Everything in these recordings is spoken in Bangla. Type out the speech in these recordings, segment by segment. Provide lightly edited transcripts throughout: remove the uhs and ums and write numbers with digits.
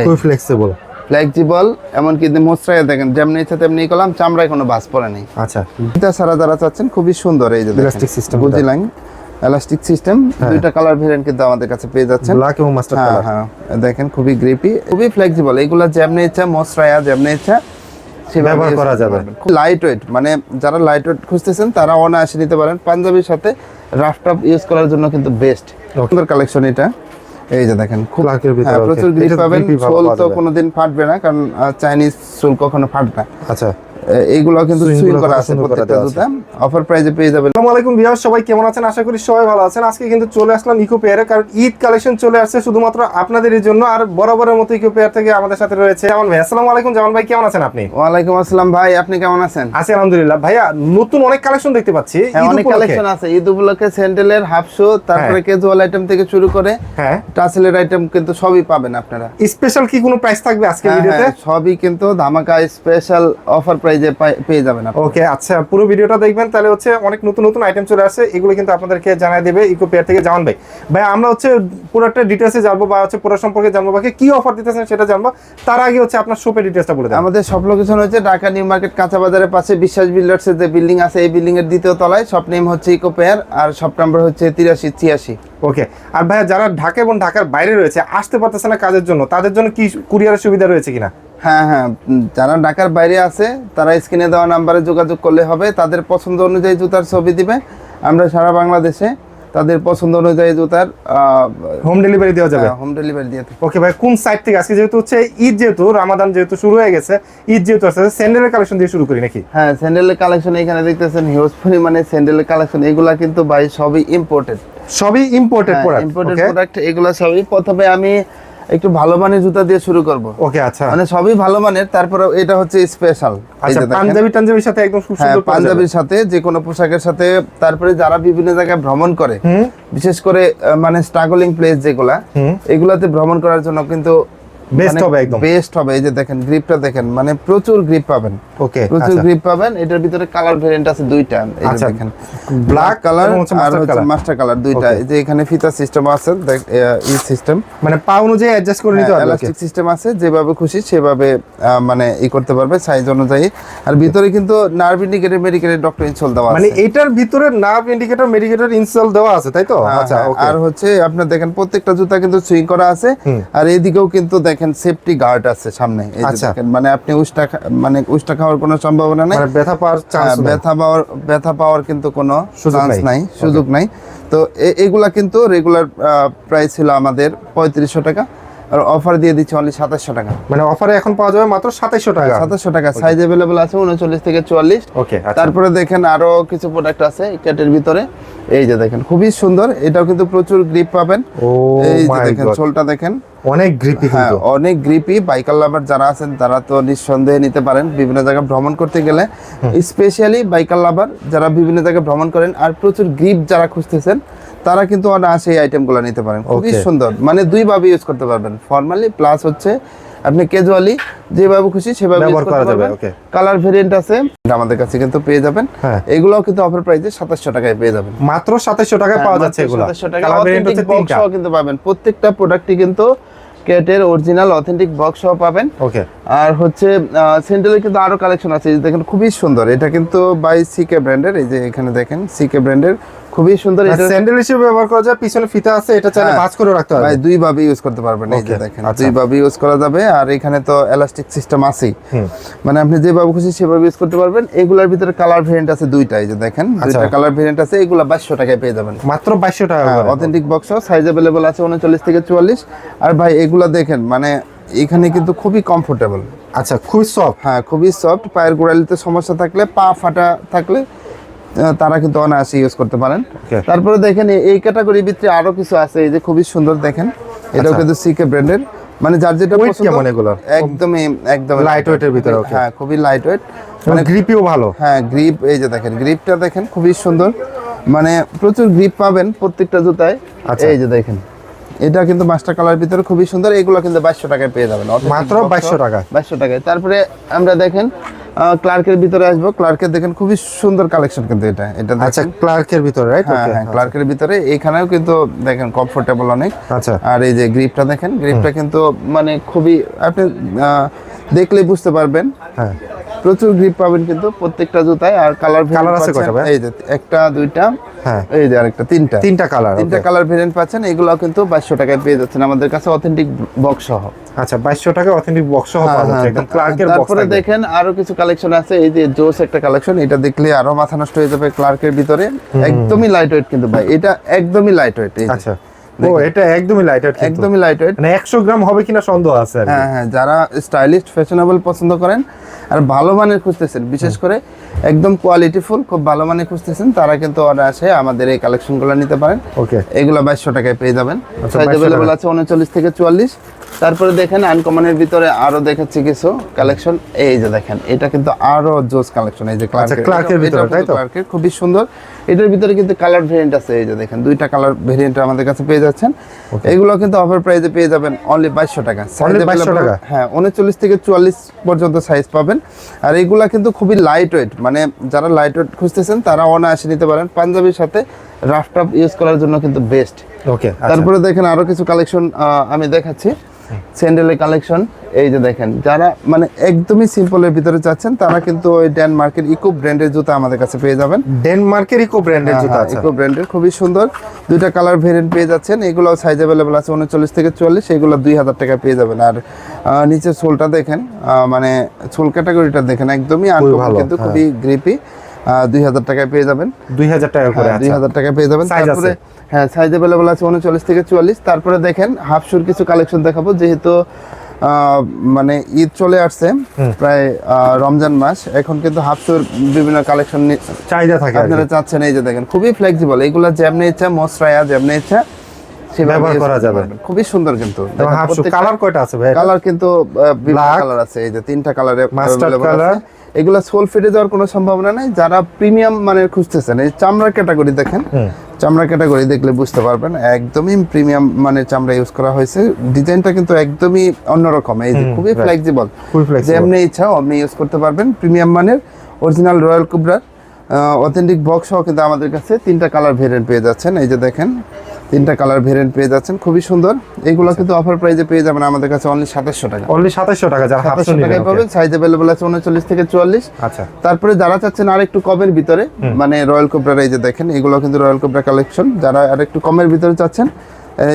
খুব ফ্লেক্সিবল ফ্লেক্সিবল, এমনকি মোচড়ায় দেখেন যেমনি ইচ্ছা তেমনি করলাম, চামড়ায় কোনো ভাঁজ পড়ে নেই। আচ্ছা, এটা সারা যারা চাচ্ছেন খুবই সুন্দর, এই যে ইলাস্টিক সিস্টেম, গুজি লাইন ইলাস্টিক সিস্টেম, দুইটা কালার ভেরিয়েন্ট কিন্তু আমাদের কাছে পেয়ে যাচ্ছেন, ব্ল্যাক এবং মাস্টার্ড কালার। হ্যাঁ দেখেন খুবই গ্রিপি, খুবই ফ্লেক্সিবল। এগুলা যেমনি ইচ্ছা মোচড়ায়া যেমনি ইচ্ছা ব্যবহার করা যাবে। লাইট ওয়েট, মানে যারা লাইট ওয়েট খুঁজতেছেন তারা অনায়াসে নিতে পারেন। পাঞ্জাবির সাথে রাফ টাফ ইউজ করার জন্য কিন্তু বেস্ট। সুন্দর কালেকশন এটা, এই যে দেখেন খুব প্রচুর গ্রিপ পাবেন। সোল তো কোনোদিন ফাটবে না, কারণ চাইনিজ সোল কখনো ফাটবে না। আচ্ছা, এইগুলো কিন্তু সুইং করা আছে প্রত্যেকটা জুতা, অফার প্রাইসে পেয়ে যাবেন। আসসালামু আলাইকুম ভিউয়ার্স, সবাই কেমন আছেন? আশা করি সবাই ভালো আছেন। আজকে কিন্তু চলে আসলাম ইকো পেয়ারে, কারণ ঈদ কালেকশন চলে আসছে শুধুমাত্র আপনাদেরই জন্য। আর বরাবরের মতো ইকো পেয়ার থেকে আমাদের সাথে রয়েছে জামান ভাই। আসসালামু আলাইকুম জামান ভাই, কেমন আছেন আপনি? ওয়ালাইকুম আসসালাম ভাই, আপনি কেমন আছেন? আছি আলহামদুলিল্লাহ। ভাইয়া নতুন অনেক কালেকশন দেখতে পাচ্ছি, অনেক কালেকশন আছে ঈদ উপলক্ষে। স্যান্ডেলের হাফ শু, তারপরে ক্যাজুয়াল আইটেম থেকে শুরু করে টাসেলের আইটেম কিন্তু সবই পাবেন আপনারা। স্পেশাল কি কোনো প্রাইস থাকবে আজকে ভিডিওতে? সবই কিন্তু ধামাকা স্পেশাল অফার প্রাইসে পেয়ে যাবেন। ওকে, আচ্ছা, পুরো ভিডিওটা দেখবেন, তাহলে হচ্ছে অনেক নতুন নতুন আইটেম চলে আসছে, এগুলো কিন্তু আপনাদেরকে জানাই দেবে ইকো পেয়ার থেকে জামান ভাই। ভাই আমরা হচ্ছে পুরোটা ডিটেইলসে জানবো, বা হচ্ছে পুরো সম্পর্কে জানবো, বাকি কি অফার দিতেছেন সেটা জানবো। তার আগে হচ্ছে আপনার শপের ডিটেইলসটা বলে দেন। আমাদের সব লোকেশন হচ্ছে ঢাকা নিউ মার্কেট কাঁচা বাজারের পাশে বিশ্বাস বিল্ডার্স এর যে বিল্ডিং আছে, এই বিল্ডিং এর দ্বিতীয় তলায়। শপ নেম হচ্ছে ইকো পেয়ার, আর শপ নাম্বার হচ্ছে 8386। ওকে, আর ভাইয়া যারা ঢাকা এবং ঢাকার বাইরে রয়েছে, আসতে পারতেছে না কাজের জন্য, তাদের জন্য কি কুরিয়ারের সুবিধা রয়েছে কিনা? হ্যাঁ, যারা ঢাকার বাইরে আছে তারা স্ক্রিনে দেওয়া নাম্বারে যোগাযোগ করলে হবে। তাদের পছন্দ অনুযায়ী জুতার ছবি দিবে, আমরা সারা বাংলাদেশে তাদের পছন্দ অনুযায়ী জুতার হোম ডেলিভারি দেওয়া যাবে। হোম ডেলিভারি দিয়ে। ওকে ভাই, কোন সাইট থেকে? আজকে যেহেতু হচ্ছে ঈদ, যেহেতু রামাদান যেহেতু শুরু হয়ে গেছে, ঈদ যেহেতু আসছে, স্যান্ডেলের কালেকশন দিয়ে শুরু করি নাকি? হ্যাঁ, স্যান্ডেলের কালেকশন এখানে দেখতেছেন হিউজ পরিমাণে স্যান্ডেলের কালেকশন। এগুলা কিন্তু ভাই সবই ইম্পোর্টেড, সবই ইম্পোর্টেড প্রোডাক্ট। ইম্পোর্টেড প্রোডাক্ট এগুলা সবই। প্রথমে আমি একটু ভালো মানের জুতা দিয়ে শুরু করব। ওকে, আচ্ছা, মানে সবই ভালো মানের, তারপরে এটা হচ্ছে স্পেশাল। আচ্ছা, টাঞ্জাবির সাথে একদম খুব সুন্দর, পাঞ্জাবির সাথে যে কোনো পোশাকের সাথে। তারপরে যারা বিভিন্ন জায়গায় ভ্রমণ করে, বিশেষ করে মানে স্ট্রাগলিং প্লেস যেগুলা, এগুলাতে ভ্রমণ করার জন্য কিন্তু বেস্ট হবে, একদম বেস্ট হবে। এই যে দেখেন গ্রিপটা দেখেন, মানে প্রচুর গ্রিপ পাবেন। ওকে, প্রচুর গ্রিপ পাবেন। এটার ভিতরে কালার ভেরিয়েন্ট আছে দুইটা, এই যে দেখেন ব্ল্যাক কালার আর হচ্ছে মাস্টার কালার দুইটা। এই যে এখানে ফিতা সিস্টেম আছে, এই সিস্টেম মানে পা অনুযায়ী অ্যাডজাস্ট করে নিতে পারবে, ইলাস্টিক সিস্টেম আছে, যেভাবে খুশি সেভাবে মানে করতে পারবে সাইজ অনুযায়ী। আর ভিতরে কিন্তু নার্ভ ইন্ডিকেটর মেডিকেটর ডক্টর ইনসোল দেওয়া আছে, মানে এটার ভিতরে নার্ভ ইন্ডিকেটর মেডিকেটর ইনসোল দেওয়া আছে, তাই তো? আচ্ছা, ওকে। আর হচ্ছে আপনারা দেখেন প্রত্যেকটা জুতা কিন্তু সুইং করা আছে, আর এইদিকেও কিন্তু দেখেন সেফটি গার্ড আছে সামনে। এই যে দেখেন, মানে আপনি উষ্টা খাওয়ার কোনো সম্ভাবনা নাই, মানে ব্যথা পাওয়ার চান্স, ব্যথা পাওয়ার কিন্তু কোনো সুযোগ নাই। তো এগুলা কিন্তু রেগুলার প্রাইস ছিল আমাদের 3500 টাকা, আর অফার দিয়ে দিচ্ছি অনলি 2700 টাকা। মানে অফারে এখন পাওয়া যাবে মাত্র 2700 টাকা। 2700 টাকা, সাইজ अवेलेबल আছে 39 থেকে 44। ওকে, তারপরে দেখেন আরো কিছু প্রোডাক্ট আছে ক্যাটের ভিতরে। এই যে দেখেন খুবই সুন্দর, এটাও কিন্তু প্রচুর গ্রিপ পাবেন। এই যে দেখেন সোলটা দেখেন, অনেক গ্রিপি, হ্যাঁ অনেক গ্রিপি। বাইকার লাভার যারা আছেন তারা তো নিঃসন্দেহে নিতে পারেন বিভিন্ন জায়গায় ভ্রমণ করতে গেলে, স্পেশালি বাইকার লাভার যারা বিভিন্ন জায়গায় ভ্রমণ করেন আর প্রচুর গ্রিপ যারা খুঁজতেছেন, তারা কিন্তু অনায়াসে এই আইটেমগুলো নিতে পারেন। খুবই সুন্দর, মানে দুইভাবে ইউজ করতে পারবেন, ফর্মালি প্লাস হচ্ছে আপনি ক্যাজুয়ালি যেভাবে খুশি সেভাবে ইউজ করতে পারবেন। কালার ভেরিয়েন্ট আছে আমাদের কাছে কিন্তু পেয়ে যাবেন। এগুলোও কিন্তু অফার প্রাইসে 2700 টাকায় পেয়ে যাবেন, মাত্র 2700 টাকায় পাওয়া যাচ্ছে এগুলো। 2700 টাকা ভেরিয়েন্ট হচ্ছে তিনটা কিন্তু পাবেন। প্রত্যেকটা প্রোডাক্টই কিন্তু কেটের অরিজিনাল অথেন্টিক বক্স সহ পাবেন। ওকে, আর হচ্ছে স্যান্ডেলের কিন্তু আরো কালেকশন আছে, এই দেখেন খুবই সুন্দর। এটা কিন্তু বাই সিকে ব্র্যান্ডের, এই যে এখানে দেখেন সিকে ব্র্যান্ডের, খুবই সুন্দর। এটা স্যান্ডেল হিসেবে ব্যবহার করা যায়, পিছনে ফিতা আছে, এটা চাইলে ভাঁজ করে রাখতে পারবেন। ভাই দুই ভাবে ইউজ করতে পারবেন, এই যে দেখেন দুই ভাবে ইউজ করা যাবে। আর এখানে তো ইলাস্টিক সিস্টেম আছে, মানে আপনি যেভাবে খুশি সেভাবে ইউজ করতে পারবেন। এগুলোর ভিতরে কালার ভেরিয়েন্ট আছে দুইটা, এই যে দেখেন দুইটা কালার ভেরিয়েন্ট আছে। এগুলো 2200 টাকায় পেয়ে যাবেন, মাত্র 2200 টাকা। অথেন্টিক বক্স সাইজ अवेलेबल আছে 39 থেকে 44। আর ভাই এগুলা দেখেন, মানে এখানে কিন্তু খুবই কমফোর্টেবল। আচ্ছা, খুবই সফট, হ্যাঁ খুবই সফট। পায়ের গোড়ালিতে সমস্যা থাকলে, পা ফাটা থাকলে তারা কিন্তু অনায়াসে ইউজ করতে পারেন। তারপরে দেখেন এই ক্যাটাগরির ভিতরে আরো কিছু আছে, এই যে খুবই সুন্দর দেখেন, এটাও কিন্তু সিকে ব্র্যান্ডের, মানে যার যেটা পছন্দ। কেমন এগুলো? একদম লাইট ওয়েটের ভিতরে। হ্যাঁ খুবই লাইট ওয়েট, মানে গ্রিপিও ভালো। হ্যাঁ গ্রিপ, এই যে দেখেন গ্রিপটা দেখেন খুবই সুন্দর, মানে প্রচুর গ্রিপ পাবেন প্রত্যেকটা জুতায়। এই যে দেখেন এটা কিন্তু মাস্টার কালার ভিতরে খুবই সুন্দর। এগুলো কিন্তু 2200 টাকায় পেয়ে যাবেন, মাত্র 2200 টাকা। 2200 টাকায়। তারপরে আমরা দেখেন ক্লার্কের ভিতরে আসবো। ক্লার্কের দেখেন খুবই সুন্দর কালেকশন কিন্তু এটা আচ্ছা, ক্লার্কের ভিতরে, রাইট? হ্যাঁ হ্যাঁ, ক্লার্কের ভিতরে এখানেও কিন্তু দেখেন কমফোর্টেবল অনেক। আচ্ছা, আর এই যে গ্রিপটা দেখেন, গ্রিপটা কিন্তু মানে খুবই, আপনি দেখলেই বুঝতে পারবেন, হ্যাঁ, প্রচুর গ্রিপ পাবেন কিন্তু প্রত্যেকটা জুতায়। আর কালার কালার আছে কয়টা ভাই? এই যে একটা, দুইটা, হ্যাঁ, এই যে আরেকটা, তিনটা তিনটা কালার, তিনটা কালার ভেরিয়েন্ট পাচ্ছেন। এগুলো কিন্তু 2200 টাকায় পেয়ে যাচ্ছেন আমাদের কাছে, অথেন্টিক বক্স সহ। আচ্ছা, 2200 টাকা অথেন্টিক বক্স সহ পাওয়া যাচ্ছে, একদম ক্লার্কের বক্স। তারপরে দেখেন আরো কিছু কালেকশন আছে, এই যে জোস একটা কালেকশন, এটা দেখলে আরো মাথা নষ্ট হয়ে যাবে। ক্লার্কের ভিতরে একদমই লাইট ওয়েট কিন্তু ভাই, এটা একদমই লাইট ওয়েট। আচ্ছা, ও এটা একদমই লাইট ওয়েট, একদমই লাইট ওয়েট, মানে 100 গ্রাম হবে কিনা সন্দেহ আছে আর কি। হ্যাঁ হ্যাঁ, যারা স্টাইলিশ ফ্যাশনেবল পছন্দ করেন আর ভালো মানের খুঁজতেছেন, বিশেষ করে একদম কোয়ালিটিফুল খুব ভালো মানের খুঁজতেছেন, তারা কিন্তু অনায়াসে আমাদের এই কালেকশনগুলো নিতে পারেন। ওকে, এগুলো 2200 টাকায় পেয়ে যাবেন। আচ্ছা, সাইজ 2200 अवेलेबल আছে 39 থেকে 44। তারপরে দেখেন আনকমনের ভিতরে আরো দেখাচ্ছি কিছু কালেকশন, এই যে দেখেন এটা কিন্তু আরো জোস কালেকশন, এই যে ক্লার্কের ভিতরে, তাই তো? ক্লার্কের খুবই সুন্দর। এটার ভিতরে কিন্তু কালার ভেরিয়েন্ট আছে, এই যে দেখেন দুইটা কালার ভেরিয়েন্ট আমাদের কাছে পেয়ে যাচ্ছেন। এগুলো কিন্তু অফার প্রাইসে পেয়ে যাবেন অনলি 2200 টাকা। Only 2200 টাকা? হ্যাঁ, 39 থেকে 44 পর্যন্ত সাইজ পাবেন। আর এইগুলা কিন্তু খুবই লাইট ওয়েট, মানে যারা লাইট ওয়েট খুঁজতেছেন তারা অনায়াসে নিতে পারেন। পাঞ্জাবির সাথে রাফ টাফ ইউজ করার জন্য কিন্তু বেস্ট। ওকে, তারপরে দেখেন আরো কিছু কালেকশন আমি দেখাচ্ছি, স্যান্ডেলের কালেকশন। এই যে দেখেন যারা মানে একদমই সিম্পলের ভিতরে চাচ্ছেন, তারা কিন্তু ওই ডেনমার্কের ইকো ব্র্যান্ডের জুতা আমাদের কাছে পেয়ে যাবেন। ডেনমার্কের ইকো ব্র্যান্ডের জুতা আছে, ইকো ব্র্যান্ডের খুবই সুন্দর, দুইটা কালার ভেরিয়েন্ট পেয়ে যাচ্ছেন। এগুলো সাইজ अवेलेबल আছে 39 থেকে 44, এগুলো 2000 টাকা পেয়ে যাবেন। আর নিচের সোলটা দেখেন, মানে সোল ক্যাটাগরিটা দেখেন একদমই আনকমন কিন্তু খুবই গ্রিপি। 2000 টাকায় পেয়ে যাবেন, 2000 টাকা করে। 2000 টাকায় পেয়ে যাবেন। তারপরে হ্যাঁ, সাইজ अवेलेबल আছে 39 থেকে 44। তারপরে দেখেন হাফ শুর কিছু কালেকশন দেখাবো, যেহেতু মানে ঈদ চলে আসছে, প্রায় রমজান মাস, এখন কিন্তু হাফ শুর বিভিন্ন কালেকশন চাহিদা থাকে, আপনারা চাচ্ছেন। এই যে দেখেন খুবই ফ্লেক্সিবল, এগুলো যেমনি ইচ্ছা মশরায়া যেমনি ইচ্ছা ব্যবহার করা যাবে, খুবই সুন্দর। কিন্তু হাফ শু কালার কয়টা আছে ভাই? কালার কিন্তু বিভিন্ন কালার আছে, এই যে তিনটা কালারে মাস্টার্ড কালার। এগুলা সোল ফিটে যাওয়ার কোনো সম্ভাবনা নাই। যারা প্রিমিয়াম মানের খুঁজতেছেন, এই চামড়ার ক্যাটাগরি দেখেন, চামড়া ক্যাটাগরি দেখলে বুঝতে পারবেন একদমই প্রিমিয়াম মানের চামড়া ইউজ করা হয়েছে। ডিজাইনটা কিন্তু একদমই অন্যরকম, এই যে খুবই ফ্লেক্সিবল, যেমনি ইচ্ছা অমনি ইউজ করতে পারবেন। প্রিমিয়াম মানের অরিজিনাল রয়্যাল কোবরার অথেন্টিক বক্স সহ কিন্তু আমাদের কাছে তিনটা কালার ভেরিয়েন্ট পেয়ে যাচ্ছেন। এই যে দেখেন তিনটা কালার ভেরিয়েন্ট পেয়ে যাচ্ছেন, খুবই সুন্দর। এগুলো কিন্তু অফার প্রাইসে পেয়ে যাবেন আমাদের কাছে অনলি 2700 টাকা। অনলি 2700 টাকা, যারা হাফ শু 2700 টাকায় পাবেন। সাইজ अवेलेबल আছে 39 থেকে 44। আচ্ছা, তারপরে যারা চাচ্ছেন আর একটু কমের ভিতরে, মানে রয়্যাল কোবরার, এই যে দেখেন এগুলো কিন্তু রয়্যাল কোবরা কালেকশন। যারা আর একটু কমের ভিতরে চাচ্ছেন,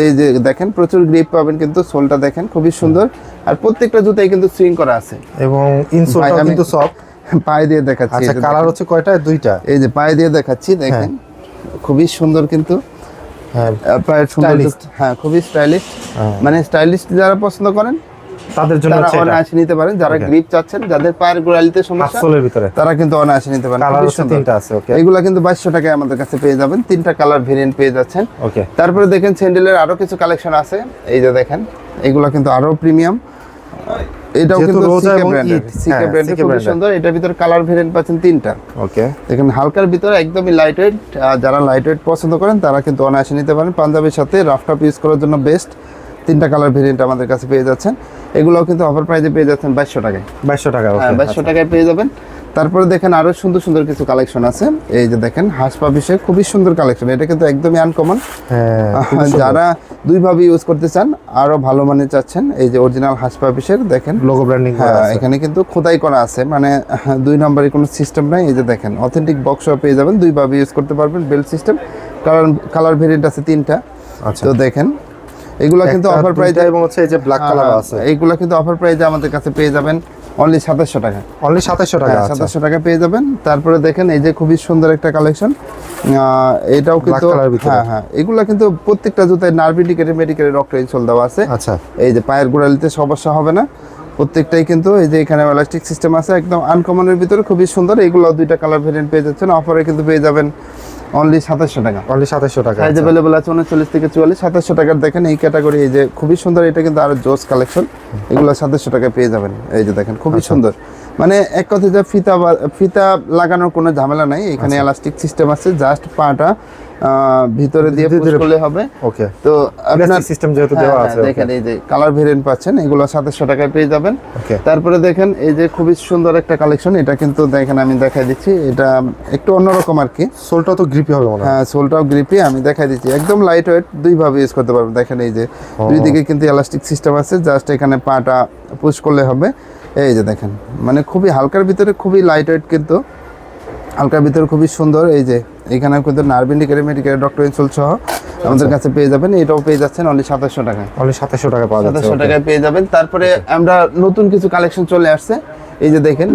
এই যে দেখেন প্রচুর গ্রিপ পাবেন, কিন্তু সোলটা দেখেন খুবই সুন্দর। আর প্রত্যেকটা জুতাই কিন্তু সুইং করা আছে এবং ইনসোলটা কিন্তু সফট। পায়ে দিয়ে দেখাচ্ছি, আচ্ছা, কালার হচ্ছে কয়টা? দুইটা। এই যে পায়ে দিয়ে দেখাচ্ছি, দেখেন খুবই সুন্দর কিন্তু। হ্যাঁ, পায়ের সুন্দর, হ্যাঁ খুবই স্টাইলিশ। মানে স্টাইলিশ যারা পছন্দ করেন তাদের জন্য তারা অনায়াসে নিতে পারেন। যারা গ্রিপ চাচ্ছেন, যাদের পায়ের গোড়ালিতে সমস্যা, সোলের ভিতরে, তারা কিন্তু অনায়াসে নিতে পারেন। কালার হচ্ছে তিনটা আছে। ওকে, এগুলা কিন্তু 2200 টাকায় আমাদের কাছে পেয়ে যাবেন, তিনটা কালার ভেরিয়েন্ট পেয়ে যাচ্ছেন। ওকে, তারপরে দেখেন স্যান্ডেলের আরো কিছু কালেকশন আছে, এই যে দেখেন এগুলা কিন্তু আরো প্রিমিয়াম। এটাও কিন্তু সিকে ব্র্যান্ডের খুবই সুন্দর। এটার ভিতরে কালার ভেরিয়েন্ট পাচ্ছেন তিনটা। ওকে, দেখেন হালকার ভিতরে একদমই লাইট ওয়েট। যারা লাইট ওয়েট পছন্দ করেন তারা কিন্তু অনায়াসে নিতে পারেন। পাঞ্জাবির সাথে রাফ টাফ ইউজ করার জন্য বেস্ট। তিনটা কালার ভেরিয়েন্ট আমাদের কাছে পেয়ে যাচ্ছেন। এগুলোও কিন্তু অফার প্রাইসে পেয়ে যাচ্ছেন 2200 টাকায়। 2200 টাকা, ওকে, 2200 টাকায় পেয়ে যাবেন। তারপরে দেখেন আরো সুন্দর সুন্দর কিছু কালেকশন আছে, এই যে দেখেন হাঁস পাপিসের খুবই সুন্দর কালেকশন। এটা কিন্তু একদমই আনকমন। যারা দুইভাবে ইউজ করতে চান, আরো ভালো মানের চাচ্ছেন, এই যে অরিজিনাল হাঁস পাপিসের দেখেন লোগো ব্র্যান্ডিং করা আছে, এখানে কিন্তু খোদাই করা আছে, মানে দুই নম্বরের কোনো সিস্টেম নাই। এই যে দেখেন অথেন্টিক বক্স পেয়ে যাবেন, দুইভাবে ইউজ করতে পারবেন, বেল্ট সিস্টেম। কালার ভেরিয়েন্ট আছে তিনটা। আচ্ছা, তো দেখেন এগুলা কিন্তু অফার প্রাইসে, এবং হচ্ছে এই যে ব্ল্যাক কালার আছে, এইগুলা কিন্তু অফার প্রাইসে আমাদের কাছে পেয়ে যাবেন অনলি 2700 টাকা। অনলি 2700 টাকা, 2700 টাকা পেয়ে যাবেন। তারপরে দেখেন এই যে খুবই সুন্দর একটা কালেকশন, এটাও কিন্তু হ্যাঁ, এগুলা কিন্তু প্রত্যেকটা জুতায় নার্ভ ইন্ডিকেটর মেডিকেলের রক ইনসোল দেওয়া আছে। আচ্ছা, এই যে পায়ের গোড়ালিতে সমস্যা হবে না, প্রত্যেকটাই কিন্তু এই যে এখানে ইলাস্টিক সিস্টেম আছে, একদম আনকমনের ভিতরে খুবই সুন্দর। এগুলো দুইটা কালার ভেরিয়েন্ট পেয়ে যাচ্ছেন, অফারে কিন্তু পেয়ে যাবেন অনলি 2700 টাকা। অনলি 2700 টাকা। সাইজ अवेलेबल আছে 39 থেকে 44। 2700 টাকার দেখেন এই ক্যাটাগরি, এই যে খুবই সুন্দর, এটা কিন্তু আরো জোস কালেকশন। এগুলো 2700 টাকা পেয়ে যাবেন। এই যে দেখেন খুবই সুন্দর। মানে এক কথায় যে ফিতা লাগানোর কোনো ঝামেলা নাই, এখানে এলাস্টিক সিস্টেম আছে, জাস্ট পাটা ভিতরে দিয়ে পুশ করলে হবে। ওকে, তো আপনার সিস্টেম যেহেতু দেওয়া আছে, দেখেন এই যে কালার ভেরিয়েন্ট পাচ্ছেন, এগুলো 2700 টাকায় পেয়ে যাবেন। ওকে, তারপরে দেখেন এই যে খুবই সুন্দর একটা কালেকশন, এটা কিন্তু দেখেন আমি দেখাই দিচ্ছি, এটা একটু অন্যরকম আর কি। সোলটা তো গ্রিপি হবে মনে হয়। হ্যাঁ, সোলটাও গ্রিপি, আমি দেখাই দিচ্ছি, একদম লাইট ওয়েট, দুই ভাবে ইউজ করতে পারবেন। দেখেন এই যে দুই দিকে কিন্তু এলাস্টিক সিস্টেম আছে, জাস্ট এখানে পাটা পুশ করলে হবে। এই যে দেখেন, মানে খুবই হালকার ভিতরে, খুবই লাইট ওয়েট, কিন্তু হালকার ভিতরে খুবই সুন্দর। এই যে এখানে কিন্তু নার্ভ ইন্ডিকেটর, মেডিকেটর, ডক্টর ইনসোল সহ আমাদের কাছে পেয়ে যাবেন। এটাও পেয়ে যাচ্ছেন অনলি 2700 টাকায়। অনলি 2700 টাকা পাওয়া যাচ্ছে। 2700 টাকায় পেয়ে যাবেন। তারপরে আমরা নতুন কিছু কালেকশন চলে আসছে, এই যে দেখেন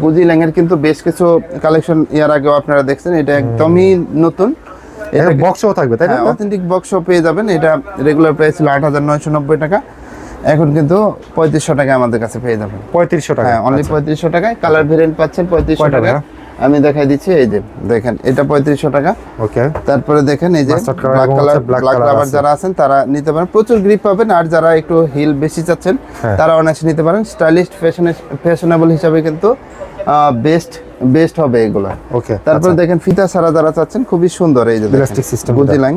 গুজি ল্যাং এর কিন্তু বেশ কিছু কালেকশন এর আগেও আপনারা দেখছেন, এটা একদমই নতুন। এটা বক্সও থাকবে তাই না? অথেন্টিক বক্সও পেয়ে যাবেন। এটা রেগুলার প্রাইস ছিল 8990 টাকা, এখন কিন্তু 3500 টাকায় আমাদের কাছে পেয়ে যাবেন। 3500 টাকা? হ্যাঁ, অনলি 3500 টাকায়। কালার ভেরিয়েন্ট পাচ্ছেন 3500 টাকা। আমি দেখাই দিচ্ছি, এই যে দেখেন এটা 3500 টাকা। ওকে, তারপরে দেখেন এই যে ব্ল্যাক কালার যারা আছেন তারা নিতে পারেন, প্রচুর গ্রিপ পাবেন। আর যারা একটু হিল বেশি চাচ্ছেন তারা অনায়াসে নিতে পারেন। স্টাইলিশ ফ্যাশনেবল হিসাবে কিন্তু বেস্ট হবে এগুলো। ওকে, তারপরে দেখেন ফিতা ছাড়া যারা চাচ্ছেন, খুবই সুন্দর, এই যে ইলাস্টিক সিস্টেম, গুজি ল্যাং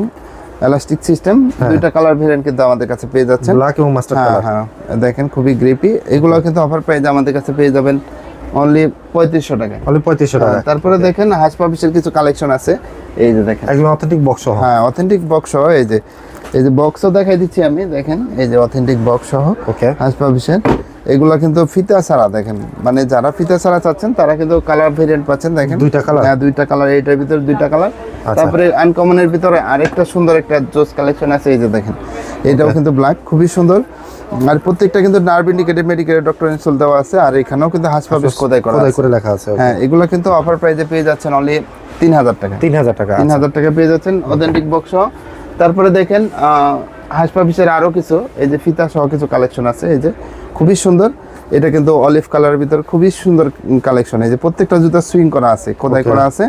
এলাস্টিক সিস্টেম, দুইটা কালার ভেরিয়েন্ট কিন্তু আমাদের কাছে পেয়ে যাচ্ছেন, ব্ল্যাক এবং মাস্টার্ড কালার। হ্যাঁ, দেখেন খুবই গ্রিপি, এগুলো কিন্তু অফার প্রাইসে আমাদের কাছে পেয়ে যাবেন অনলি 3500 টাকা। অনলি 3500 টাকা। তারপরে দেখেন হাস পাবিসের কিছু কালেকশন আছে, এই যে দেখেন একদম অথেন্টিক বক্স সহ। হ্যাঁ, অথেন্টিক বক্স সহ, এই যে বক্সও দেখাই দিচ্ছি আমি, দেখেন এই যে অথেন্টিক বক্স সহ ওকে, হাস পাবিসের। এগুলো কিন্তু ফিতা ছাড়া, দেখেন মানে যারা ফিতা ছাড়া চাচ্ছেন তারা কিন্তু কালার ভেরিয়েন্ট পাচ্ছেন। দেখেন দুইটা কালার? হ্যাঁ, দুইটা কালার, এইটার ভিতরে দুইটা কালার। তারপরে আনকমনের ভিতরে আরেকটা সুন্দর একটা জোস কালেকশন আছে, এই যে দেখেন এটাও কিন্তু ব্ল্যাক, খুবই সুন্দর। আর প্রত্যেকটা কিন্তু নার্ভ ইন্ডিকেটর, মেডিকেটর, ডক্টর ইনসোল দেওয়া আছে। আর এখানেও কিন্তু হাস পাবিস খোদাই করে লেখা আছে। হ্যাঁ, এগুলো কিন্তু অফার প্রাইসে পেয়ে যাচ্ছেন অনলি 3000 টাকা। 3000 টাকা? 3000 টাকা পেয়ে যাচ্ছেন অথেন্টিক বক্স। তারপরে দেখেন হাস পাবিসের আরো কিছু, এই যে ফিতা সহ কিছু কালেকশন আছে, এই যে খুবই সুন্দর। এটা কিন্তু অলিভ কালারের ভিতর খুবই সুন্দর কালেকশন। এই যে প্রত্যেকটা জুতা সুইং করা আছে, খোদাই করা আছে,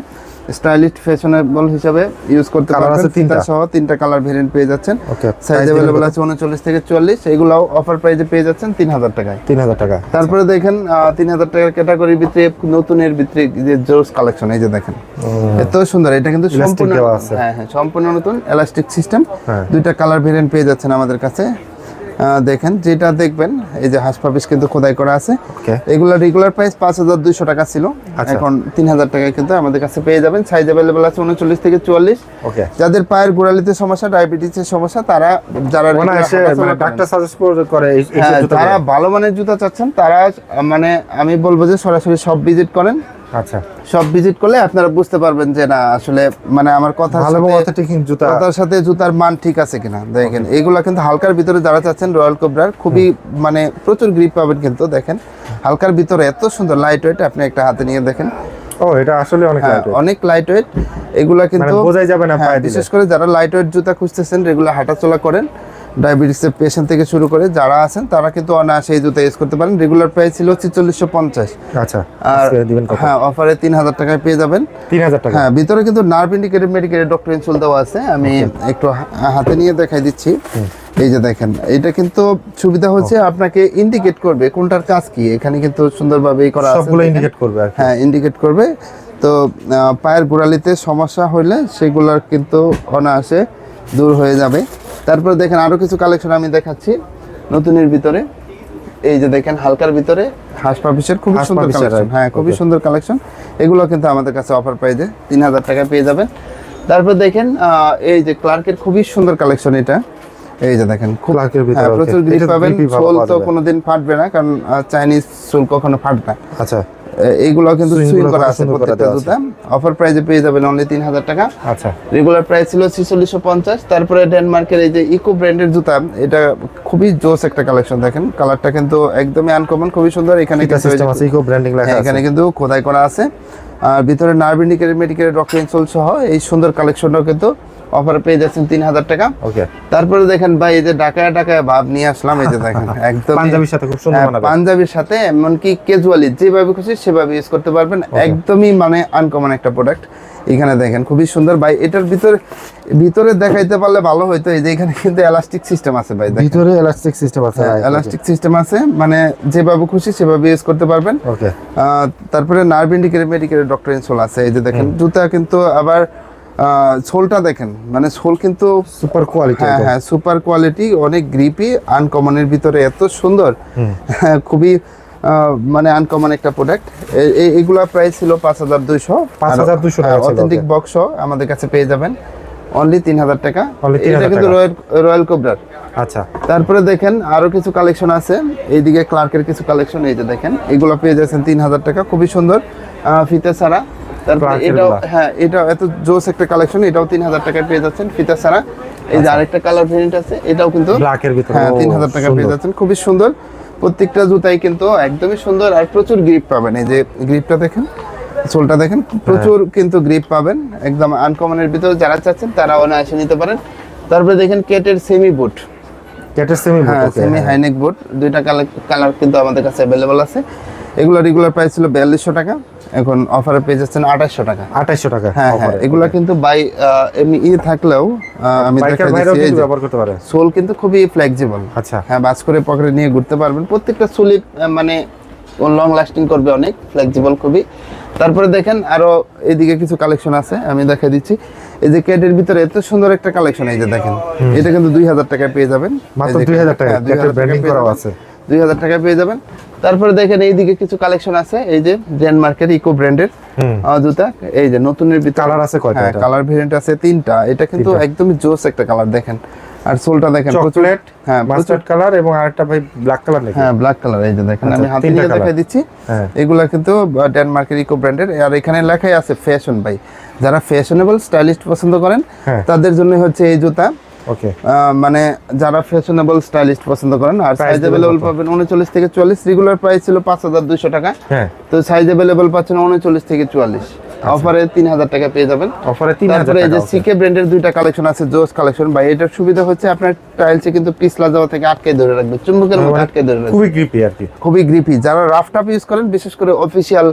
স্টাইলিশ ফ্যাশনেবল হিসাবে ইউজ করতে পারবেন। তিনটা সহ তিনটা কালার ভেরিয়েন্ট পেয়ে যাচ্ছেন। সাইজ अवेलेबल আছে 39 থেকে 44, এগুলাও অফার প্রাইসে পেয়ে যাচ্ছেন 3000 টাকায়। 3000 টাকা। তারপরে দেখেন 3000 টাকার ক্যাটাগরির ভিতরে নতুনের ভিতরে যে জোস কালেকশন, এই যে দেখেন এত সুন্দর, এটা কিন্তু সম্পূর্ণ হ্যাঁ সম্পূর্ণ নতুন এলাস্টিক সিস্টেম। দুইটা কালার ভেরিয়েন্ট পেয়ে যাচ্ছেন আমাদের কাছে। দেখেন যেটা দেখবেন, এই যে হাস পাবিস কিন্তু খোদাই করা আছে। এগুলা রেগুলার প্রাইস 5200 টাকা ছিল, এখন 3000 টাকায় কিন্তু আমাদের কাছে পেয়ে যাবেন। সাইজ अवेलेबल আছে 39 থেকে 44। ওকে, যাদের পায়ের গোড়ালিতে সমস্যা, ডায়াবেটিসের সমস্যা, তারা যারা ডাক্তার সাজেস্ট করে তারা ভালো মানের জুতা চাচ্ছেন, তারা মানে আমি বলবো যে সরাসরি সব ভিজিট করেন। আচ্ছা, সব ভিজিট করলে আপনারা বুঝতে পারবেন যে না আসলে মানে আমার কথার সাথে জুতার মান ঠিক আছে কিনা। দেখেন এগুলা কিন্তু হালকার ভিতরে যারা চাচ্ছেন, রয়্যাল কোবরার খুবই মানে প্রচুর গ্রিপ পাবেন। কিন্তু দেখেন হালকার ভিতরে এত সুন্দর লাইট ওয়েট, আপনি একটা হাতে নিয়ে দেখেন, ও এটা আসলে অনেক লাইট ওয়েট। এগুলা কিন্তু বোঝাই যাবে না, বিশেষ করে যারা লাইট ওয়েট জুতা খুঁজতেছেন, রেগুলার হাঁটাচলা করেন, ডায়াবেটিসের পেশেন্ট থেকে শুরু করে যারা আছেন তারা কিন্তু অনায়াসে এই জুতা ইউজ করতে পারেন। রেগুলার প্রাইস ছিল 4650। আচ্ছা, আর হ্যাঁ অফারে 3000 টাকায় পেয়ে যাবেন। 3000 টাকা। হ্যাঁ, ভিতরে কিন্তু নার্ভ ইন্ডিকেটর, মেডিকেটর, ডক্টর ইনসোল দেওয়া আছে। আমি একটু হাতে নিয়ে দেখাই দিচ্ছি, এই যে দেখেন এটা কিন্তু সুবিধা হচ্ছে আপনাকে ইন্ডিকেট করবে কোনটার কাজ কি। এখানে কিন্তু সুন্দরভাবে করা আছে, সবগুলো ইন্ডিকেট করবে। হ্যাঁ, ইন্ডিকেট করবে। তো পায়ের গোড়ালিতে সমস্যা হইলে সেগুলোর কিন্তু অনায়াসে দূর হয়ে যাবে। তারপরে দেখেন আরো কিছু কালেকশন আমি দেখাচ্ছি নতুনের ভিতরে, এই যে দেখেন হালকার ভিতরে হাস পাবিসের খুবই সুন্দর কালেকশন। হ্যাঁ, খুবই সুন্দর কালেকশন। এগুলো কিন্তু আমাদের কাছে অফার প্রাইসে 3000 টাকা পেয়ে যাবেন। তারপর দেখেন এই যে ক্লার্কের খুবই সুন্দর কালেকশন, এটা এই যে দেখেন প্রচুর গ্রিপ পাবেন। সোল তো কোনোদিন ফাটবে না, কারণ চাইনিজ সোল কখনো ফাটবে না। আচ্ছা, এইগুলো কিন্তু সুইং করা আছে প্রত্যেকটা জুতা। অফার প্রাইসে পেয়ে যাবেন অনলি 3000 টাকা। আচ্ছা, রেগুলার প্রাইস ছিল 4650। তারপরে ডেনমার্কের এই যে ইকো ব্র্যান্ডের জুতা, এটা খুবই জোস একটা কালেকশন। দেখেন কালারটা কিন্তু একদমই আনকমন, খুবই সুন্দর। এখানে সিস্টেম আছে, ইকো ব্র্যান্ডিং লেখা আছে, এখানে কিন্তু খোদাই করা আছে। আর ভিতরে নার্ভ ইন্ডিকেটর, মেডিকেটর, ডক্টর ইনসোল সহ এই সুন্দর কালেকশনটাও কিন্তু অফারে পেয়ে যাচ্ছেন 3000 টাকা। ওকে, তারপরে দেখেন ভাই এই যে ঢাকায় ঢাকায় ভাব নিয়ে আসলাম, এই যে দেখেন একদম পাঞ্জাবির সাথে খুব সুন্দর মানাবে। পাঞ্জাবির সাথে এমনকি ক্যাজুয়ালি যেভাবে খুশি সেভাবে ইউজ করতে পারবেন, একদমই মানে আনকমন একটা প্রোডাক্ট। এখানে দেখেন খুবই সুন্দর ভাই, এটার ভিতরে দেখাইতে পারলে ভালো হইতো। এই যে এখানে কিন্তু এলাস্টিক সিস্টেম আছে ভাই, দেখেন ভিতরে ইলাস্টিক সিস্টেম আছে, এলাস্টিক সিস্টেম আছে, মানে যেভাবে খুশি সেভাবে ইউজ করতে পারবেন। ওকে, তারপরে নার্ভ ইন্ডিকেটর মেডিকেটের ডক্টর ইনসোল আছে, এই যে দেখেন জুতা কিন্তু আবার সোলটা দেখেন, মানে সোল কিন্তু সুপার কোয়ালিটি। হ্যাঁ হ্যাঁ সুপার কোয়ালিটি, অনেক গ্রিপি, আনকমনের ভিতরে এত সুন্দর, খুবই মানে আনকমন একটা প্রোডাক্ট। এগুলা প্রাইস ছিল 5200 টাকা। অথেন্টিক বক্স আমাদের কাছে পেয়ে যাবেন অনলি 3000 টাকা। Only 3000 এটা কিন্তু রয়্যাল কোবরার। আচ্ছা, তারপরে দেখেন আরো কিছু কালেকশন আছে, এইদিকে ক্লার্কের কিছু কালেকশন, এই যে দেখেন এগুলো পেয়ে যাচ্ছেন 3000 টাকা, খুবই সুন্দর ফিতে ছাড়া। তারপরে এটাও হ্যাঁ, এটা এত জোস একটা কালেকশন, এটাও 3000 টাকায় পেয়ে যাচ্ছেন ফিতে ছাড়া। এই যে আরেকটা কালার ভেরিয়েন্ট আছে, এটাও কিন্তু ব্ল্যাকের ভিতরে, হ্যাঁ 3000 টাকা পেয়ে যাচ্ছেন, খুবই সুন্দর। প্রত্যেকটা জুতাই কিন্তু একদমই সুন্দর আর প্রচুর গ্রিপ পাবেন। এই যে গ্রিপটা দেখেন, সোলটা দেখেন, প্রচুর কিন্তু গ্রিপ পাবেন, একদম আনকমনের ভিতরে যারা চাচ্ছেন তারা অনায়াসে নিতে পারেন। তারপরে দেখেন কেটের সেমি বুট, ক্যাটের সেমি বুট, হ্যাঁ সেমি হাইনেক বুট, দুইটা কালার কিন্তু আমাদের কাছে অ্যাভেলেবল আছে। এগুলো রেগুলার প্রাইস ছিল 4200 টাকা, এখন অফারে পেয়ে যাচ্ছেন 2800 টাকা। 2800 টাকা, হ্যাঁ হ্যাঁ, এগুলা কিন্তু বাই এমনি থাকলেও আমি বাইকার ভাইরাও কিন্তু ব্যবহার করতে পারে। সোল কিন্তু খুবই ফ্লেক্সিবল, আচ্ছা, হ্যাঁ বাস করে পকেটে নিয়ে ঘুরতে পারবেন। প্রত্যেকটা সোলই মানে লং লাস্টিং করবে, অনেক ফ্লেক্সিবল খুবই। তারপরে দেখেন আরো এইদিকে কিছু কালেকশন আছে, আমি দেখাই দিচ্ছি। এই যে ক্যাটের ভিতরে এত সুন্দর একটা কালেকশন, এই যে দেখেন, এটা কিন্তু 2000 টাকায় পেয়ে যাবেন, মাত্র 2000 টাকা, ক্যাটের ব্র্যান্ডিং করা আছে, 2000 টাকায় পেয়ে যাবেন। তারপরে দেখেন এইদিকে কিছু কালেকশন আছে, এই যে ডেনমার্কের ইকো ব্র্যান্ডের জুতা, এই যে নতুনের ভিতরে কালার আছে কয়টা? কালার ভেরিয়েন্ট আছে 3টা, এটা কিন্তু একদমই জোস একটা কালার দেখেন। আর সোলটা দেখেন চকলেট, হ্যাঁ মাস্টার্ড কালার এবং আরেকটা ভাই ব্ল্যাক কালার নাকি? হ্যাঁ ব্ল্যাক কালার, এই যে দেখেন আচ্ছা, আমি হাতে তিনটা নিয়ে colour। দেখাই দিচ্ছি। হ্যাঁ, এগুলা কিন্তু ডেনমার্কের ইকো ব্র্যান্ডের, আর এখানে লেখাই আছে ফ্যাশন ভাই, যারা ফ্যাশনেবল স্টাইলিশ পছন্দ করেন হ্যাঁ, তাদের জন্য হচ্ছে এই জুতা। ওকে, মানে যারা ফ্যাশনেবল স্টাইলিশ পছন্দ করেন, আর Price সাইজ अवेलेबल পাবেন 39 থেকে 44, রেগুলার প্রাইস ছিল 5200 টাকা, হ্যাঁ, তো সাইজ अवेलेबल পাচ্ছেন 39 থেকে 44, অফারে 3000 টাকা পেয়ে যাবেন। অফারে 3000 তারপরে এই টাকা। যে সিকে ব্র্যান্ডের দুইটা কালেকশন আছে, জোস কালেকশন ভাই। এটার সুবিধা হচ্ছে আপনার টাইলসে কিন্তু পিছলা যাওয়া থেকে আটকে ধরে রাখবে, চুম্বকের মতো আটকে ধরে রাখবে, খুবই গ্রিপি আর কি, খুবই গ্রিপি। যারা রাফ টাফ ইউজ করেন, বিশেষ করে অফিসিয়াল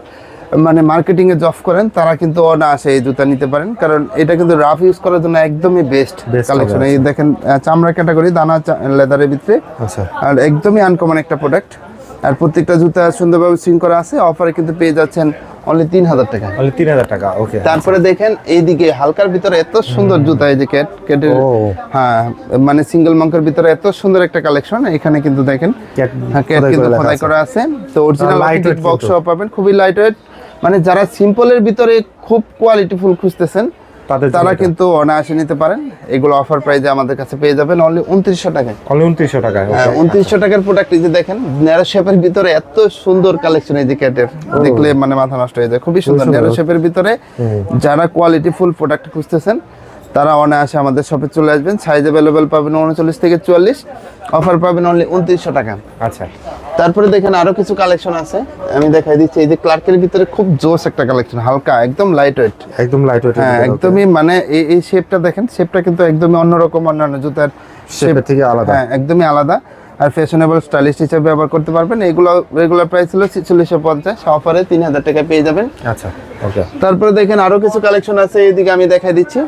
মানে মার্কেটিং এ জব করেন, তারা কিন্তু অনায়াসে এই জুতা নিতে পারেন, কারণ এটা কিন্তু রাফ ইউজ করার জন্য একদমই বেস্ট কালেকশন। এই দেখেন চামড়া ক্যাটাগরি, দানা লেদারের ভিতরে, আচ্ছা, আর একদমই আনকমন একটা প্রোডাক্ট। আর প্রত্যেকটা জুতা সুন্দরভাবে সিং করা আছে, অফারে কিন্তু পেয়ে যাচ্ছেন অনলি 3000 টাকা। অনলি 3000 টাকা, ওকে। তারপরে দেখেন এইদিকে হালকার ভিতরে এত সুন্দর জুতা, এই যে ক্যাটের, ও, হ্যাঁ মানে সিঙ্গেল মঙ্কের ভিতরে এত সুন্দর একটা কালেকশন। এখানে কিন্তু দেখেন ক্যাট ক্যাট কিন্তু খোদাই করা আছে, তো অরিজিনাল lightweight বক্স পাবেন, খুবই লাইট ওয়েট। মানে যারা সিম্পলের ভিতরে খুব কোয়ালিটিফুল খুঁজতেছেন তারা কিন্তু অনায়াসে নিতে পারেন। এগুলো অফার প্রাইসে আমাদের কাছে পেয়ে যাবেন অনলি 2900 টাকায়। অনলি 2900 টাকায়, হ্যাঁ 2900 টাকার প্রোডাক্ট। এই যে দেখেন ন্যারো শেপের ভিতরে এত সুন্দর কালেকশন, এই যে ক্যাটের, দেখলে মানে মাথা নষ্ট হয়ে যায়, খুবই সুন্দর ন্যারো শেপের ভিতরে। যারা কোয়ালিটি ফুল প্রোডাক্ট খুঁজতেছেন তারা অনায়াসে আমাদের শপে চলে আসবেন। সাইজ अवेलेबल পাবেন 39 থেকে 44, অফার পাবেন অনলি 2900 টাকা। আচ্ছা, তারপরে দেখেন আরো কিছু কালেকশন আছে, আমি দেখাই দিচ্ছি। এই যে ক্লার্কের ভিতরে খুব জোস একটা কালেকশন, হালকা একদম লাইট ওয়েট, একদম লাইট ওয়েট, হ্যাঁ একদমই মানে এই শেপটা দেখেন, শেপটা কিন্তু একদমই অন্যরকম, অন্যান্য জুতার শেপের থেকে আলাদা, হ্যাঁ একদমই আলাদা। আর ফ্যাশনেবল স্টাইলিশ হিসেবে ব্যবহার করতে পারবেন। এগুলো রেগুলার প্রাইস ছিল 4650, অফারে 3000 টাকা পেয়ে যাবেন। আচ্ছা, ওকে। তারপরে দেখেন আরো কিছু কালেকশন আছে, এইদিকে আমি দেখাই দিচ্ছি।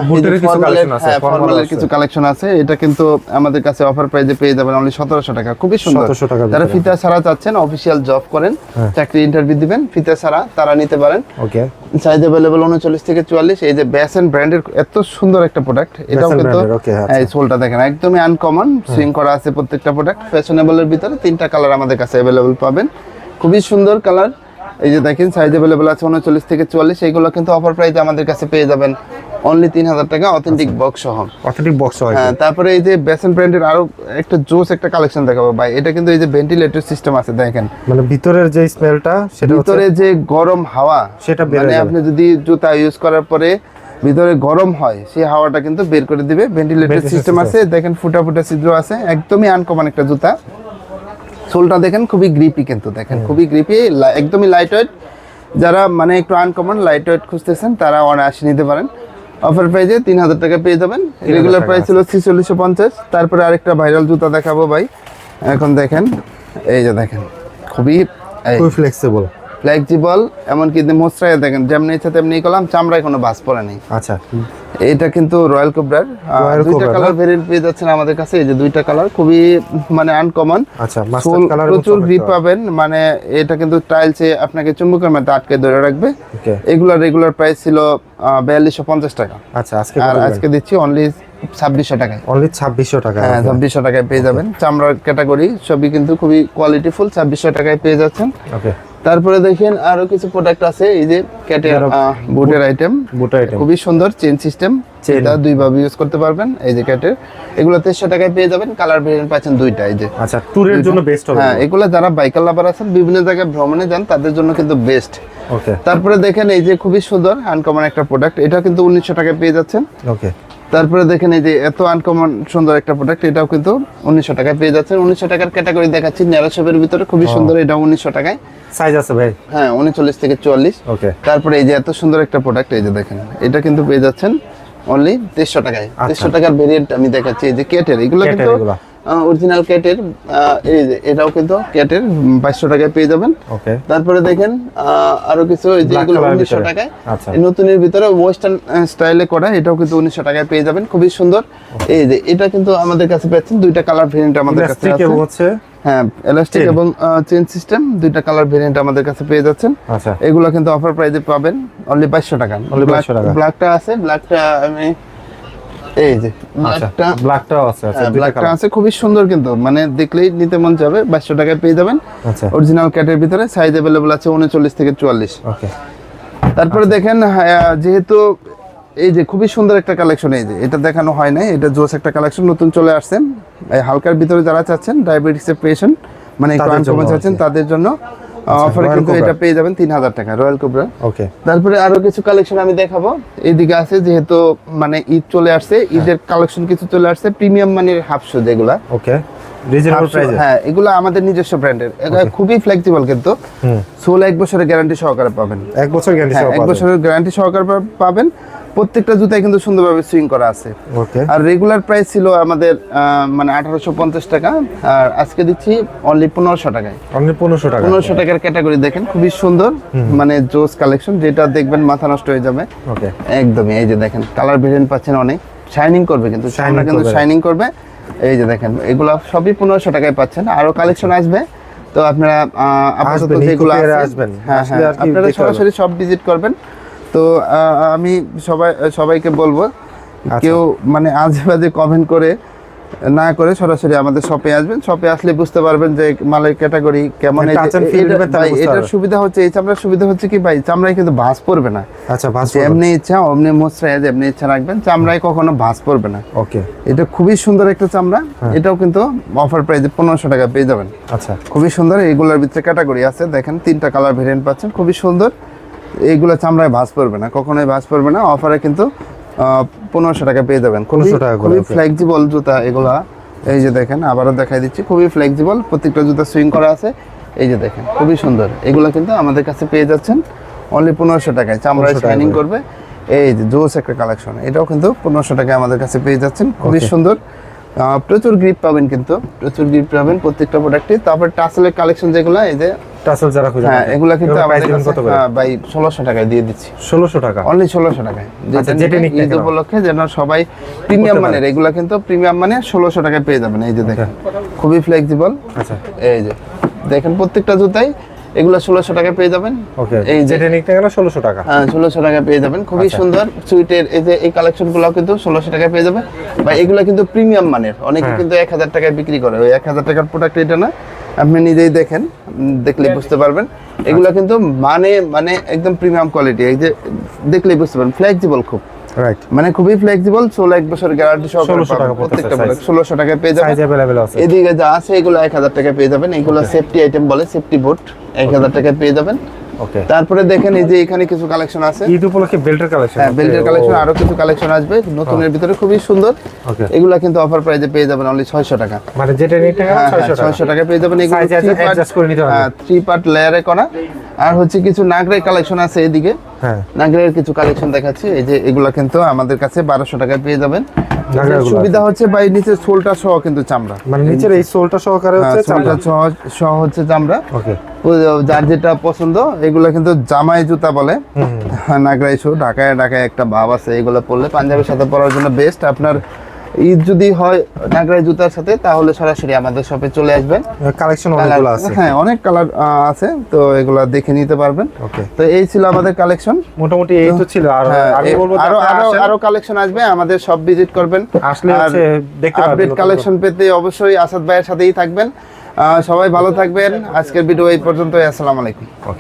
বুটের কিছু কালেকশন আছে, ফর্মালের কিছু কালেকশন আছে, এটা কিন্তু আমাদের কাছে অফার প্রাইসে পেয়ে যাবেন অনলি 1700 টাকা, খুবই সুন্দর। 1700 টাকা। যারা ফিতা ছাড়া চাচ্ছেন, অফিসিয়াল জব করেন, চাকরি ইন্টারভিউ দিবেন, ফিতা ছাড়া, তারা নিতে পারেন। ওকে, সাইজ अवेलेबल 39 থেকে 44। এই যে ব্যাসেন ব্র্যান্ডের এত সুন্দর একটা প্রোডাক্ট, এটাও কিন্তু এই সোলটা দেখেন একদমই আনকমন, সুইং করা আছে প্রত্যেকটা প্রোডাক্ট। ফ্যাশনেবলের ভিতরে 3টা কালার আমাদের কাছে अवेलेबल পাবেন, খুবই সুন্দর কালার। এই যে দেখেন সাইজ अवेलेबल আছে 39 থেকে 44, এইগুলো কিন্তু অফার প্রাইসে আমাদের কাছে পেয়ে যাবেন অনলি 3000 টাকা, অথেন্টিক বক্স সহ। অথেন্টিক বক্স হয়। হ্যাঁ, তারপরে এই যে ব্যাসেন ব্র্যান্ডের আরো একটা জোস একটা কালেকশন দেখাবো ভাই। এটা কিন্তু এই যে ভেন্টিলেটর সিস্টেম আছে, দেখেন মানে ভিতরের যে স্মেলটা, সেটা ভিতরে যে গরম হাওয়া, সেটা বের মানে হয়ে আপনি যদি জুতা ইউজ করার পরে ভিতরে গরম হয়, সেই হাওয়াটা কিন্তু বের করে দিবে। ভেন্টিলেটর সিস্টেম আছে, দেখেন ফুটা ফুটা ছিদ্র আছে, একদমই আনকমন একটা জুতা। সোলটা দেখেন খুবই গ্রিপি, কিন্তু দেখেন খুবই গ্রিপি, একদমই লাইট ওয়েট। যারা মানে একটু আনকমন লাইট ওয়েট খুঁজতেছেন তারা অনায়াসে নিতে পারেন। অফার প্রাইসে 3000 টাকা পেয়ে যাবেন। রেগুলার প্রাইস ছিল 4650। তারপরে আরেকটা ভাইরাল জুতা দেখাবো ভাই, এখন দেখেন, এই যে দেখেন খুবই ফ্লেক্সিবল, ফ্লেক্সিবল, এমনকি মোচড়ায় দেখেন যেমনি ইচ্ছা তেমনি করলাম, চামড়ায় কোনো ভাঁজ পড়ে নেই। আচ্ছা, এটা কিন্তু রয়্যাল কোবরার দুইটা কালার ভেরিয়েন্ট পেয়ে যাচ্ছেন আমাদের কাছে। এই যে দুইটা কালার খুবই মানে আনকমন। আচ্ছা, মাস্টার্ড কালার, প্রচুর গ্রিপ পাবেন, মানে এটা কিন্তু টাইলসে আপনাকে চুম্বকের মধ্যে আটকে ধরে রাখবে। এগুলা রেগুলার প্রাইস ছিল 4250 টাকা। আচ্ছা, আজকে দিচ্ছি অনলি 2600 টাকায়। অনলি 2600 টাকা। হ্যাঁ, 2600 টাকায় পেয়ে যাবেন। চামড়ার ক্যাটাগরি সবই কিন্তু খুবই কোয়ালিটিফুল, 2600 টাকায় পেয়ে যাচ্ছেন। ওকে, তারপরে দেখেন আরো কিছু প্রোডাক্ট আছে, এই যে ক্যাটের বুটের আইটেম, খুবই সুন্দর চেন সিস্টেম, এটা দুইভাবে ইউজ করতে পারবেন। এই যে ক্যাটের এগুলো 2300 টাকায় পেয়ে যাবেন। কালার ভেরিয়েন্ট পাচ্ছেন দুইটা। এই যে আচ্ছা, ট্যুরের জন্য বেস্ট হবে। হ্যাঁ, এগুলো যারা বাইকার লাভার আছেন, বিভিন্ন জায়গায় ভ্রমণে যান, তাদের জন্য কিন্তু বেস্ট। ওকে, তারপরে দেখেন এই যে খুবই সুন্দর আনকমন একটা প্রোডাক্ট, এটা কিন্তু 1900 টাকায় পেয়ে যাচ্ছেন। ওকে, তারপরে দেখেন এই যে এত আনকমন সুন্দর একটা প্রোডাক্ট, এটাও কিন্তু 1900 টাকায় পেয়ে যাচ্ছেন। 1900 টাকার ক্যাটাগরি দেখাচ্ছি ন্যারো শেপের ভিতরে, খুবই সুন্দর, এটা 1900 টাকায়। সাইজ আছে ভাই? হ্যাঁ, 39 থেকে 44। ওকে, তারপরে এই যে এত সুন্দর একটা প্রোডাক্ট, এই যে দেখেন, এটা কিন্তু পেয়ে যাচ্ছেন অনলি 2300 টাকায়। 2300 টাকার ভেরিয়েন্ট আমি দেখাচ্ছি। এই যে ক্যাটের, এগুলো কিন্তু অরিজিনাল ক্যাটের, এই যে এটাও কিন্তু ক্যাটের 2200 টাকায় পেয়ে যাবেন। ওকে, তারপরে দেখেন আরো কিছু, এই যে এগুলো 1900 টাকায়। আচ্ছা, নতুনের ভিতরে ওয়েস্টার্ন স্টাইলে করা, এটাও কিন্তু 1900 টাকায় পেয়ে যাবেন, খুবই সুন্দর। এই যে এটা কিন্তু আমাদের কাছে পাচ্ছেন দুইটা কালার ভেরিয়েন্ট আমাদের কাছে আছে। হ্যাঁ, এলাস্টিক এবং চেন সিস্টেম দুইটা কালার ভেরিয়েন্ট আমাদের কাছে পেয়ে যাচ্ছেন। আচ্ছা, এগুলো কিন্তু অফার প্রাইসে পাবেন অনলি 2200 টাকা। ব্ল্যাকটা আছে, ব্ল্যাকটা আমি এই যে ব্ল্যাকটাও আছে। আচ্ছা, ব্ল্যাকটা আছে, খুবই সুন্দর, কিন্তু মানে দেখলেই নিতে মন যাবে। 2200 টাকায় পেয়ে যাবেন। আচ্ছা, অরিজিনাল ক্যাটের ভিতরে সাইজ अवेलेबल আছে 39 থেকে 44। ওকে, তারপরে দেখেন যেহেতু এই যে খুবই সুন্দর একটা কালেকশন, এই যে এটা দেখানো হয় নাই, এটা জোস একটা কালেকশন নতুন চলে আসছে। এই হালকার ভিতরে যারা চাচ্ছেন, ডায়াবেটিসের পেশেন্ট, মানে একটু আনকমন চাচ্ছেন, তাদের জন্য অফারে কিন্তু এটা পেয়ে যাবেন 3000 টাকা, রয়্যাল কোবরা। ওকে, তারপরে আরো কিছু কালেকশন আমি দেখাবো। এইদিকে আছে, যেহেতু মানে ঈদ চলে আসছে, ঈদের কালেকশন কিছু চলে আসছে, প্রিমিয়াম মানের হাফ শু যেগুলা। ওকে, রিজনেবল প্রাইসে। হ্যাঁ, এগুলো আমাদের নিজস্ব ব্র্যান্ডের, খুবই ফ্লেক্সিবল, কিন্তু সোল 1 বছরের গ্যারান্টি সহকারে পাবেন। 1 বছর গ্যারান্টি সহকারে? 1 বছরের গ্যারান্টি সহকারে পাবেন। প্রত্যেকটা জুতায় কিন্তু সুন্দরভাবে সুইং করা আছে। ওকে, আর রেগুলার প্রাইস ছিল আমাদের মানে 1850 টাকা, আর আজকে দিচ্ছি অনলি 1500 টাকায়। অনলি 1500 টাকা। 1500 টাকার ক্যাটাগরি দেখেন, খুবই সুন্দর, মানে জোস কালেকশন, যেটা দেখবেন মাথা নষ্ট হয়ে যাবে। ওকে, একদমই। এই যে দেখেন কালার ভেরিয়েন্ট পাচ্ছেন, অনেক শাইনিং করবে, কিন্তু শাইনিং করবে। এই যে দেখেন, এগুলো সবই 1500 টাকায় পাচ্ছেন। আরো কালেকশন আসবে, তো আপনারা আপাতত যেগুলো আসবেন, হ্যাঁ, আপনারা সরাসরি সব ভিজিট করবেন। তো আমি সবাইকে বলবো, কেউ মানে আজে বাজে কমেন্ট করে না করে সরাসরি আমাদের শপে আসবেন। শপে আসলে বুঝতে পারবেন যে মালের ক্যাটাগরি কেমন। এটার সুবিধা হচ্ছে, এই চামড়ার সুবিধা হচ্ছে কি ভাই, চামড়ায় কিন্তু ভাঁজ পড়বে না। আচ্ছা, ভাঁজ এমনি ইচ্ছা অমনি মোচড়ায় এমনি ইচ্ছা রাখবেন, চামড়ায় কখনো ভাঁজ পড়বে না। ওকে, এটা খুবই সুন্দর একটা চামড়া। এটাও কিন্তু অফার প্রাইসে 1500 টাকা পেয়ে যাবেন। আচ্ছা, খুবই সুন্দর। এইগুলোর ভিতরে ক্যাটাগরি আছে, দেখেন 3টা কালার ভেরিয়েন্ট পাচ্ছেন, খুবই সুন্দর। এইগুলো চামড়ায় ভাঁজ পড়বে না, কখনোই ভাঁজ পড়বে না। অফারে কিন্তু 1500 টাকা পেয়ে যাবেন। খুবই ফ্লেক্সিবল জুতা এগুলা। এই যে দেখেন, আবারও দেখাই দিচ্ছি, খুবই ফ্লেক্সিবল, প্রত্যেকটা জুতা সুইং করা আছে। এই যে দেখেন, খুবই সুন্দর। এগুলো কিন্তু আমাদের কাছে পেয়ে যাচ্ছেন অনলি 1500 টাকায়, চামড়ায় শাইনিং করবে। এই যে জোস একটা কালেকশন, এটাও কিন্তু 1500 টাকায় আমাদের কাছে পেয়ে যাচ্ছেন, খুবই সুন্দর। প্রচুর গ্রিপ পাবেন, কিন্তু প্রচুর গ্রিপ পাবেন প্রত্যেকটা প্রোডাক্টে। তারপর টাসেলের কালেকশন যেগুলো, এই যে টাসেল যারা খুঁজে, হ্যাঁ, এগুলা কিন্তু আমাদের কাছে ভাই 1600 টাকায় দিয়ে দিচ্ছি। 1600 টাকা, অনলি 1600 টাকায়। যেটা ঈদ উপলক্ষে যেন সবাই প্রিমিয়াম মানের, এগুলা কিন্তু প্রিমিয়াম মানে 1600 টাকায় পেয়ে যাবেন। এই যে দেখেন, খুবই ফ্লেক্সিবল। আচ্ছা, এই যে দেখেন প্রত্যেকটা জুতাই এগুলো 1600 টাকায় পেয়ে যাবেন। ওকে, এই যেটা নিতে গেলে 1600 টাকা। হ্যাঁ, 1600 টাকায় পেয়ে যাবেন, খুবই সুন্দর। সুইটের এই যে এই কালেকশনগুলো কিন্তু 1600 টাকায় পেয়ে যাবেন। ভাই এগুলো কিন্তু প্রিমিয়াম মানের, অনেকে কিন্তু 1000 টাকায় বিক্রি করে। ওই 1000 টাকার প্রোডাক্ট এটা না, আপনি নিজেই দেখেন, দেখলে বুঝতে পারবেন। এগুলো কিন্তু মানে একদম প্রিমিয়াম কোয়ালিটি। এই যে দেখলেই বুঝতে পারবেন, ফ্লেক্সিবল খুব, রাইট, মানে খুবই ফ্লেক্সিবল। 16 এক বছর গ্যারান্টি সহকারে পাবেন প্রত্যেকটা প্রোডাক্ট। 1600 টাকায় পেয়ে যাবেন। সাইজ अवेलेबल আছে। এদিকে যা আছে এগুলো 1000 টাকায় পেয়ে যাবেন। এগুলো সেফটি আইটেম বলে, সেফটি বুট 1000 টাকায় পেয়ে যাবেন। ওকে তারপরে দেখেন এই যে এখানে কিছু কালেকশন আছে, ঈদ উপলক্ষে বেল্টের কালেকশন। হ্যাঁ বেল্টের কালেকশন, আরো কিছু কালেকশন আসবে নতুনের ভিতরে খুবই সুন্দর। ওকে এগুলা কিন্তু অফার প্রাইসে পেয়ে যাবেন অনলি 600 টাকা। মানে যেটা নিতে গেলে 600 টাকা 600 টাকা পেয়ে যাবেন। এগুলো সাইজ অ্যাডজাস্ট করে নিতে পারবেন। 3 পার্ট লেয়ারে করা। আর হচ্ছে কিছু নাগরাই কালেকশন আছে এদিকে, হ্যাঁ নাগরাইয়ের কিছু কালেকশন দেখাচ্ছি। এই যে এগুলা কিন্তু আমাদের কাছে 1200 টাকায় পেয়ে যাবেন। নাগরাইগুলো সুবিধা হচ্ছে ভাই নিচে সোলটা সহ কিন্তু চামড়া, মানে নিচের এই সোলটা সহকারে হচ্ছে সোলটা সহ হচ্ছে চামড়া। ওকে যার যেটা পছন্দ, এগুলা কিন্তু জামাই জুতা বলে, নাগরাই শু, ঢাকায় ঢাকায় একটা ভাব আছে। এগুলো পরলে পাঞ্জাবের সাথে পরার জন্য বেস্ট। আপনার ঈদ যদি হয় নাগরাই জুতার সাথে, তাহলে সরাসরি আমাদের শপে চলে আসবেন। কালেকশন অনেকগুলো আছে, হ্যাঁ অনেক কালার আছে, তো এগুলা দেখে নিতে পারবেন। ওকে তো এই ছিল আমাদের কালেকশন, মোটামুটি এই তো ছিল। আর আমি বলবো যে আরো আপনারা আরো আসেন, আরো কালেকশন আসবে, আমাদের সব ভিজিট করবেন। আসলে আর হচ্ছে দেখতে পারবেন আপডেট নতুন কালেকশন পেতে অবশ্যই আসাদ ভাইয়ের সাথেই থাকবেন। সবাই ভালো থাকবেন। আজকের ভিডিও এই পর্যন্তই। আসসালামু আলাইকুম। ওকে।